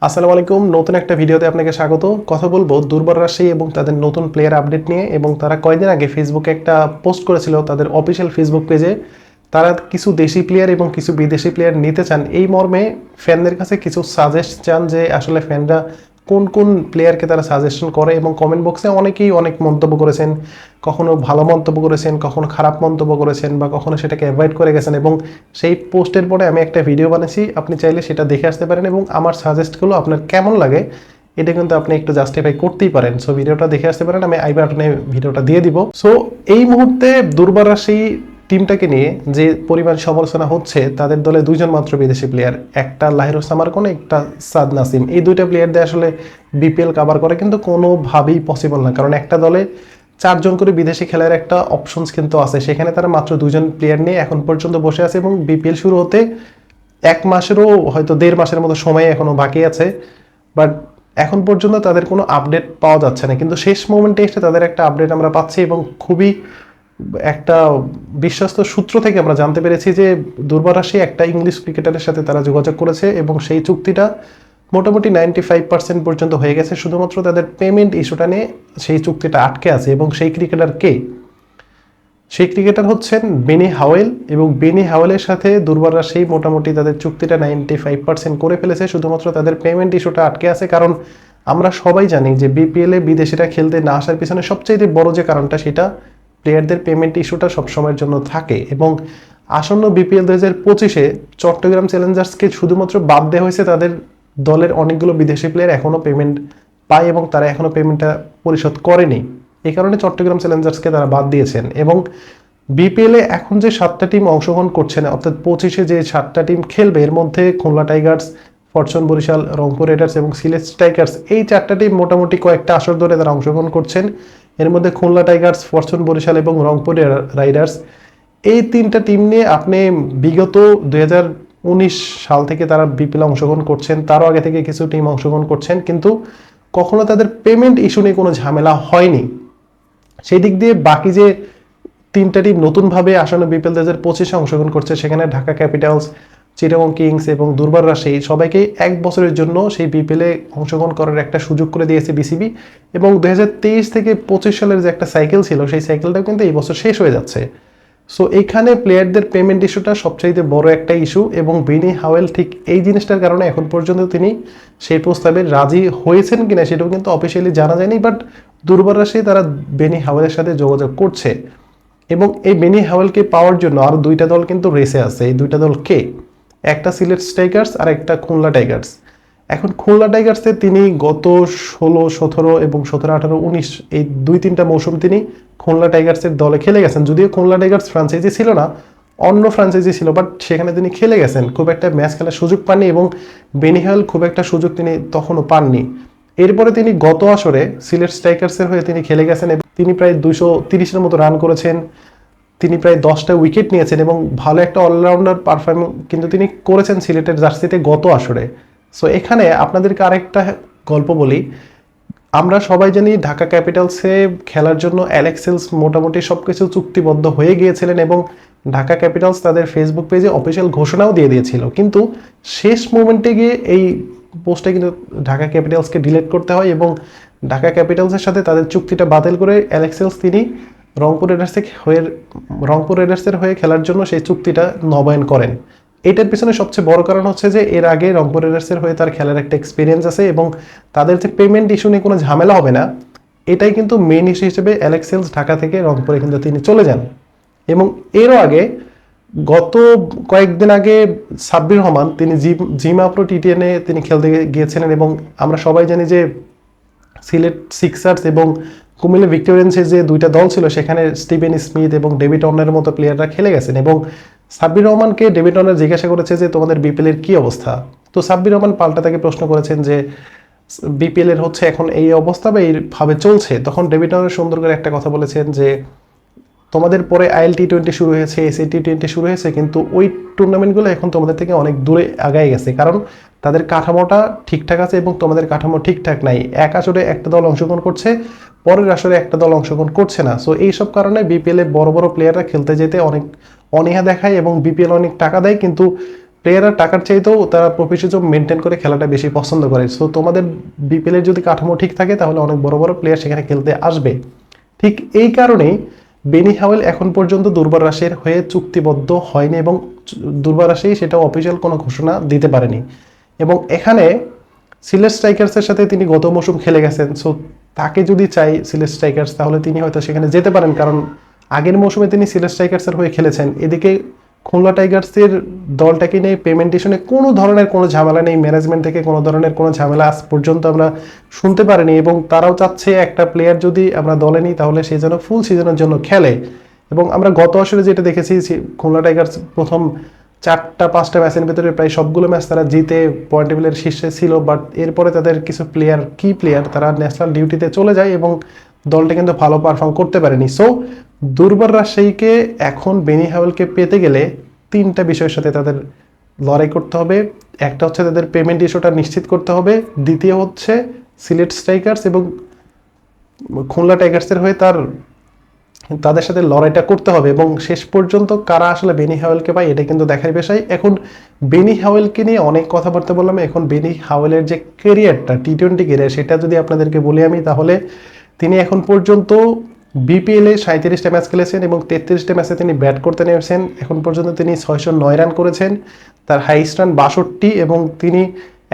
আসসালামু আলাইকুম, নতুন একটা ভিডিওতে আপনাকে স্বাগত। কথা বলবো দুর্বার রাজশাহী এবং তাদের নতুন প্লেয়ার আপডেট নিয়ে। এবং তারা কয়েকদিন আগে ফেসবুকে একটা পোস্ট করেছিল তাদের অফিসিয়াল ফেসবুক পেজে। তারা কিছু দেশি প্লেয়ার এবং কিছু বিদেশি প্লেয়ার নিতে চান, এই মর্মে ফ্যানদের কাছে কিছু সাজেস্ট চান যে আসলে ফ্যানরা কোন কোন প্লেয়ারকে তারা সাজেশন করে। এবং কমেন্ট বক্সে অনেকেই অনেক মন্তব্য করেছেন, কখনো ভালো মন্তব্য করেছেন, কখনো খারাপ মন্তব্য করেছেন, বা কখনো সেটাকে অ্যাভয়েড করে গেছেন। এবং সেই পোস্টের পরে আমি একটা ভিডিও বানিয়েছি, আপনি চাইলে সেটা দেখে আসতে পারেন এবং আমার সাজেস্টগুলো আপনার কেমন লাগে এটা কিন্তু আপনি একটু জাস্টিফাই করতেই পারেন। সো ভিডিওটা দেখে আসতে পারেন, আমি আই বাটনে ভিডিওটা দিয়ে দিব। সো এই মুহূর্তে দুর্বার রাজশাহী টিমটাকে নিয়ে যে পরিমাণ সমালোচনা হচ্ছে, তাদের দলে দুইজন মাত্র বিদেশি প্লেয়ার, একটা লাহিরুস সামারকন, একটা সাদ নাসিম। এই দুইটা প্লেয়ার দিয়ে আসলে বিপিএল কাভার করে কিন্তু কোনোভাবেই পসিবল না, কারণ একটা দলে চারজন করে বিদেশি খেলার একটা অপশনস কিন্তু আছে। সেখানে তারা মাত্র দুজন প্লেয়ার নিয়ে এখন পর্যন্ত বসে আছে এবং বিপিএল শুরু হতে এক মাসেরও হয়তো 1.5 মাসের মতো সময় এখনো বাকি আছে। বাট এখন পর্যন্ত তাদের কোনো আপডেট পাওয়া যাচ্ছে না, কিন্তু শেষ মোমেন্টে এসে তাদের একটা আপডেট আমরা পাচ্ছি এবং খুবই একটা বিশ্বস্ত সূত্র থেকে আমরা জানতে পেরেছি যে দুর্বার রাজশাহী একটা ইংলিশ ক্রিকেটারের সাথে তারা যোগাযোগ করেছে এবং সেই চুক্তিটা মোটামুটি 95% পর্যন্ত হয়ে গেছে। শুধুমাত্র তাদের পেমেন্ট ইস্যুটা নিয়ে সেই চুক্তিটা আটকে আছে। এবং সেই ক্রিকেটার কে? সেই ক্রিকেটার হচ্ছেন বেনি হাওয়েল। এবং বেনি হাওয়েলের সাথে দুর্বার রাজশাহী মোটামুটি তাদের চুক্তিটা 95% করে ফেলেছে, শুধুমাত্র তাদের পেমেন্ট ইস্যুটা আটকে আছে। কারণ আমরা সবাই জানি যে বিপিএলে বিদেশিরা খেলতে না আসার পিছনে সবচেয়ে বড় যে কারণটা, সেটা প্লেয়ারদের পেমেন্ট ইস্যুটা সবসময়ের জন্য থাকে। এবং আসন্ন বিপিএল 2025-এ চট্টগ্রাম চ্যালেঞ্জার্সকে শুধুমাত্র বাদ দেওয়া হয়েছে, তাদের দলের অনেকগুলো বিদেশি প্লেয়ার এখনও পেমেন্ট পায় এবং তারা এখনও পেমেন্টটা পরিশোধ করেনি। এই কারণে চট্টগ্রাম চ্যালেঞ্জার্সকে তারা বাদ দিয়েছেন। এবং বিপিএলে এখন যে 7টা টিম অংশগ্রহণ করছে না, অর্থাৎ 25-এ যে 7টা টিম খেলবে, এর মধ্যে Khulna Tigers, Fortune Barishal, Rangpur Riders এবং সিলেট স্ট্রাইকার্স, এই 4টা টিম মোটামুটি কয়েকটা আসর ধরে তারা অংশগ্রহণ করছেন। এর মধ্যে খুলনা টাইগার্স, ফরচুন বরিশাল এবং রংপুর রাইডার্স, এই 3টা টিম নিয়ে আপনি বিগত 2019 সাল থেকে তারা বিপিএল অংশগ্রহণ করছেন, তারও আগে থেকে কিছু টিম অংশগ্রহণ করছেন, কিন্তু কখনো তাদের পেমেন্ট ইস্যু নিয়ে কোনো ঝামেলা হয়নি। সেই দিক দিয়ে বাকি যে 3টা টিম নতুনভাবে আসন্ন বিপিএল 2025-এ অংশগ্রহণ করছে, সেখানে ঢাকা ক্যাপিটালস, চিটাগং কিংস এবং দুর্বার রাজশাহী সবাইকে 1 বছরের জন্য সেই বিপিএলে অংশগ্রহণ করার একটা সুযোগ করে দিয়েছে বিসিবি। এবং 2023 থেকে 25 সালের যে একটা সাইকেল ছিল, সেই সাইকেলটাও কিন্তু এই বছর শেষ হয়ে যাচ্ছে। সো এইখানে প্লেয়ারদের পেমেন্ট ইস্যুটা সবচাইতে বড় একটা ইস্যু। এবং বেনি হাওয়েল ঠিক এই জিনিসটার কারণে এখন পর্যন্ত তিনি সেই প্রস্তাবে রাজি হয়েছেন কিনা সেটাও কিন্তু অফিসিয়ালি জানা যায়নি। বাট দুর্বার রাজশাহী তারা বেনি হাওয়েলের সাথে যোগাযোগ করছে। এবং এই বেনি হাওয়েলকে পাওয়ার জন্য আরও 2টা দল কিন্তু রেসে আছে। এই 2টা দল কে? একটা সিলেট স্ট্রাইকার্স আর একটা খুলনা টাইগার্স। এখন খুলনা টাইগার্সে তিনি গত 16, 17 এবং 17, 18, 19 এই 2-3টা মৌসুম তিনি খুলনা টাইগার্সের দলে খেলে গেছেন। যদিও খুলনা টাইগার্স ফ্রাঞ্চাইজি ছিল না, অন্য ফ্রাঞ্চাইজি ছিল, বাট সেখানে তিনি খেলে গেছেন, খুব একটা ম্যাচ খেলার সুযোগ পাননি এবং বেনি হাওয়েল খুব একটা সুযোগ তিনি তখনও পাননি। এরপরে তিনি গত আসরে সিলেট স্ট্রাইকার্সের হয়ে তিনি খেলে গেছেন এবং তিনি প্রায় 230-এর মতো রান করেছেন, তিনি প্রায় 10টা উইকেট নিয়েছেন এবং ভালো একটা অলরাউন্ডার পারফর্ম কিন্তু তিনি করেছেন সিলেটের জার্সিতে গত আসরে। সো এখানে আপনাদেরকে আরেকটা গল্প বলি। আমরা সবাই জানি ঢাকা ক্যাপিটালসে খেলার জন্য অ্যালেক্স হেলস মোটামুটি সব কিছু চুক্তিবদ্ধ হয়ে গিয়েছিলেন এবং ঢাকা ক্যাপিটালস তাদের ফেসবুক পেজে অফিসিয়াল ঘোষণাও দিয়ে দিয়েছিল। কিন্তু শেষ মোমেন্টে গিয়ে এই পোস্টটা কিন্তু ঢাকা ক্যাপিটালসকে ডিলিট করতে হয় এবং ঢাকা ক্যাপিটালসের সাথে তাদের চুক্তিটা বাতিল করে অ্যালেক্স হেলস তিনি রংপুর রাইডার্সের হয়ে খেলার জন্য সেই চুক্তিটা নবায়ন করেন। এটার পিছনে সবচেয়ে বড় কারণ হচ্ছে যে এর আগে রংপুর রাইডার্সের হয়ে তার খেলার একটা এক্সপিরিয়েন্স আছে এবং তাদের যে পেমেন্ট ইস্যু নিয়ে কোনো ঝামেলা হবে না, এটাই কিন্তু মেইন ইস্যু হিসেবে অ্যালেক্স হেলস ঢাকা থেকে রংপুরে কিন্তু তিনি চলে যান। এবং এরও আগে গত কয়েকদিন আগে সাব্বির রহমান তিনি জিমা প্রো টি10-এ তিনি খেলতে গিয়েছিলেন এবং আমরা সবাই জানি যে সিলেট সিক্সার্স এবং কুমিল্লা ভিক্টোরিয়ান্সের যে 2টা দল ছিল, সেখানে স্টিভেন স্মিথ এবং ডেভিড ওয়ার্নারের মতো প্লেয়াররা খেলে গেছেন। এবং সাব্বির রহমানকে ডেভিড ওয়ার্নার জিজ্ঞাসা করেছে যে তোমাদের বিপিএলের কি অবস্থা। তো সাব্বির রহমান পাল্টা তাকে প্রশ্ন করেছেন যে বিপিএলের হচ্ছে এখন এই অবস্থা বা এইভাবে চলছে। তখন ডেভিড ওয়ার্নার সুন্দর করে একটা কথা বলেছেন যে তোমাদের পরে IL-T20 শুরু হয়েছে, SC-T20 শুরু হয়েছে, কিন্তু ওই টুর্নামেন্টগুলো এখন তোমাদের থেকে অনেক দূরে আগায় গেছে, কারণ তাদের কাঠামোটা ঠিকঠাক আছে এবং তোমাদের কাঠামো ঠিকঠাক নাই। এক আসরে একটা দল অংশগ্রহণ করছে, পরের আসরে একটা দল অংশগ্রহণ করছে না। সো এইসব কারণে বিপিএলে বড় বড় প্লেয়াররা খেলতে যেতে অনেক অনীহা দেখায় এবং বিপিএল অনেক টাকা দেয়, কিন্তু প্লেয়াররা টাকার চাইতেও তারা প্রফেশনালিজম মেনটেন করে খেলাটা বেশি পছন্দ করে। সো তোমাদের বিপিএল এর যদি কাঠামো ঠিক থাকে তাহলে অনেক বড় বড় প্লেয়ার সেখানে খেলতে আসবে। ঠিক এই কারণেই বেনি হাওয়েল এখন পর্যন্ত দুর্বার রাশিয়ার হয়ে চুক্তিবদ্ধ হয়নি এবং দুর্বার রাশি সেটা অফিসিয়াল কোনো ঘোষণা দিতে পারেনি। এবং এখানে সিলেট স্ট্রাইকার্সের সাথে তিনি গত মৌসুম খেলে গেছেন। সো তাকে যদি চাই সিলেট স্ট্রাইকার্স তাহলে তিনি হয়তো সেখানে যেতে পারেন, কারণ আগের মৌসুমে তিনি সিলেট স্ট্রাইকার্সের হয়ে খেলেছেন। এদিকে খুলনা টাইগার্সের দলটাকে নিয়ে পেমেন্ট ইস্যুনে কোনো ধরনের কোনো ঝামেলা নেই, ম্যানেজমেন্ট থেকে কোনো ধরনের কোনো ঝামেলা আজ পর্যন্ত আমরা শুনতে পারিনি। এবং তারাও চাচ্ছে একটা প্লেয়ার যদি আমরা দলে নিই তাহলে সে যেন ফুল সিজনের জন্য খেলে। এবং আমরা গত আসরে যেটা দেখেছি, খুলনা টাইগার্স প্রথম 4-5টা ম্যাচের ভিতরে প্রায় সবগুলো ম্যাচ তারা জিতে পয়েন্ট টেবিলের শীর্ষে ছিল, বাট এরপরে তাদের কিছু প্লেয়ার কি প্লেয়ার তারা ন্যাশনাল ডিউটিতে চলে যায় এবং দলটা কিন্তু ভালো পারফর্ম করতে পারেনি। সো দুর্বার রাজশাহীকে এখন বেনি হাওয়েলকে পেতে গেলে 3টা বিষয়ের সাথে তাদের লড়াই করতে হবে। একটা হচ্ছে তাদের পেমেন্ট ইস্যুটা নিশ্চিত করতে হবে, দ্বিতীয় হচ্ছে সিলেট স্ট্রাইকার্স এবং খুলনা টাইগার্সের হয়ে তাদের সাথে লড়াইটা করতে হবে। এবং শেষ পর্যন্ত কারা আসলে বেনি হাওয়েলকে পায় এটা কিন্তু দেখার বিষয়। এখন বেনি হাওয়েলকে নিয়ে অনেক কথাবার্তা বললাম, এখন বেনি হাওয়েলের যে ক্যারিয়ারটা টি-20 ক্যারিয়ার সেটা যদি আপনাদেরকে বলি আমি, তাহলে তিনি এখন পর্যন্ত বিপিএলে 37টা ম্যাচ খেলেছেন এবং 33টা ম্যাচে তিনি ব্যাট করতে নেমেছেন। এখন পর্যন্ত তিনি 609 রান করেছেন, তার হাইস্ট রান 62 এবং তিনি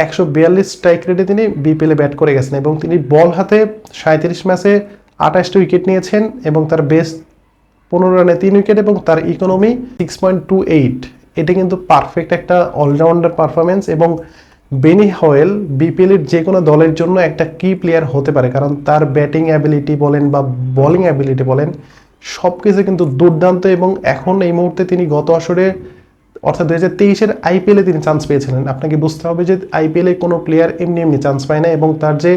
142 স্ট্রাইক রেটে তিনি বিপিএলে ব্যাট করে গেছেন। এবং তিনি বল হাতে 37 ম্যাচে 28টা উইকেট নিয়েছেন এবং তার বেস্ট 15 রানে 3 উইকেট এবং তার ইকোনমি 6.28। এটা কিন্তু পারফেক্ট একটা অলরাউন্ডার পারফরমেন্স। এবং বেনি হাওয়েল বিপিএল এর যে কোনো দলের জন্য একটা কি প্লেয়ার হতে পারে, কারণ তার ব্যাটিং অ্যাবিলিটি বলেন বা বোলিং অ্যাবিলিটি বলেন সব কিছু কিন্তু দুর্দান্ত। এবং এখন এই মুহূর্তে তিনি গত আসরে অর্থাৎ 2023-এর আইপিএলে তিনি চান্স পেয়েছিলেন। আপনাকে বুঝতে হবে যে আইপিএলে কোনো প্লেয়ার এমনি এমনি চান্স পায় না, এবং তার যে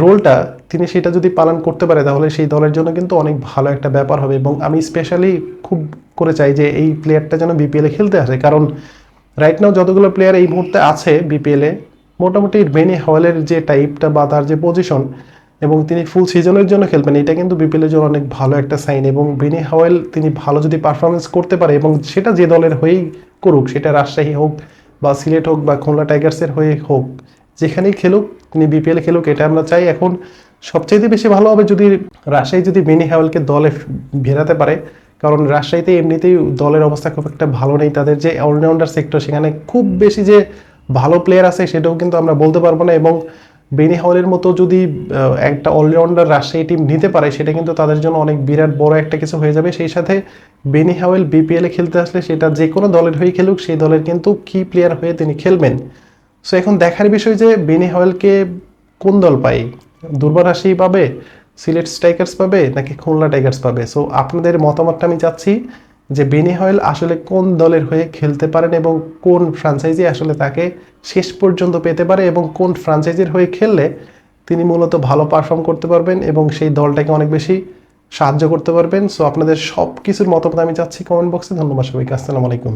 রোলটা তিনি সেটা যদি পালন করতে পারে তাহলে সেই দলের জন্য কিন্তু অনেক ভালো একটা ব্যাপার হবে। এবং আমি স্পেশালি খুব করে চাই যে এই প্লেয়ারটা যেন বিপিএলে খেলতে আসে, কারণ রাইট নাও যতগুলো প্লেয়ার এই মুহূর্তে আছে বিপিএলে মোটামুটি বেনি হাওয়েলের যে টাইপটা বা তার যে পজিশন এবং তিনি ফুল সিজনের জন্য খেলবেন, এটা কিন্তু বিপিএলের জন্য অনেক ভালো একটা সাইন। এবং বেনি হাওয়েল তিনি ভালো যদি পারফরমেন্স করতে পারে এবং সেটা যে দলের হয়েই করুক, সেটা রাজশাহী হোক বা সিলেট হোক বা খুলনা টাইগার্সের হয়ে হোক, যেখানেই খেলুক তিনি বিপিএলে খেলুক, এটা আমরা চাই। এখন সবচাইতে বেশি ভালো হবে যদি রাজশাহী যদি বেনি হাওয়েলকে দলে ভেরাতে পারে, কারণ রাজশাহীতে এমনিতেই দলের অবস্থা খুব একটা ভালো নেই। তাদের যে অলরাউন্ডার সেক্টর সেখানে খুব বেশি যে ভালো প্লেয়ার আছে সেটাও কিন্তু আমরা বলতে পারবো না। এবং বেনি হাওয়েলের মতো যদি একটা অলরাউন্ডার রাজশাহী টিম নিতে পারে সেটা কিন্তু তাদের জন্য অনেক বিরাট বড় একটা কিছু হয়ে যাবে। সেই সাথে বেনি হাওয়েল বিপিএলে খেলতে আসলে সেটা যে কোনো দলের হয়ে খেলুক, সেই দলের কিন্তু কি প্লেয়ার হয়ে তিনি খেলবেন। সো এখন দেখার বিষয় যে বেনি হাওয়েলকে কোন দল পায়, দুর্বার রাজশাহী পাবে, সিলেট স্ট্রাইকার্স পাবে নাকি খুলনা টাইগার্স পাবে। সো আপনাদের মতামতটা আমি চাচ্ছি যে বেনি হাওয়েল আসলে কোন দলের হয়ে খেলতে পারেন এবং কোন ফ্র্যাঞ্চাইজি আসলে তাকে শেষ পর্যন্ত পেতে পারে এবং কোন ফ্র্যাঞ্চাইজির হয়ে খেললে তিনি মূলত ভালো পারফর্ম করতে পারবেন এবং সেই দলটাকে অনেক বেশি সাহায্য করতে পারবেন। সো আপনাদের সব কিছুর মতামত আমি চাচ্ছি কমেন্ট বক্সে। ধন্যবাদ সবাইকে, আসসালামু আলাইকুম।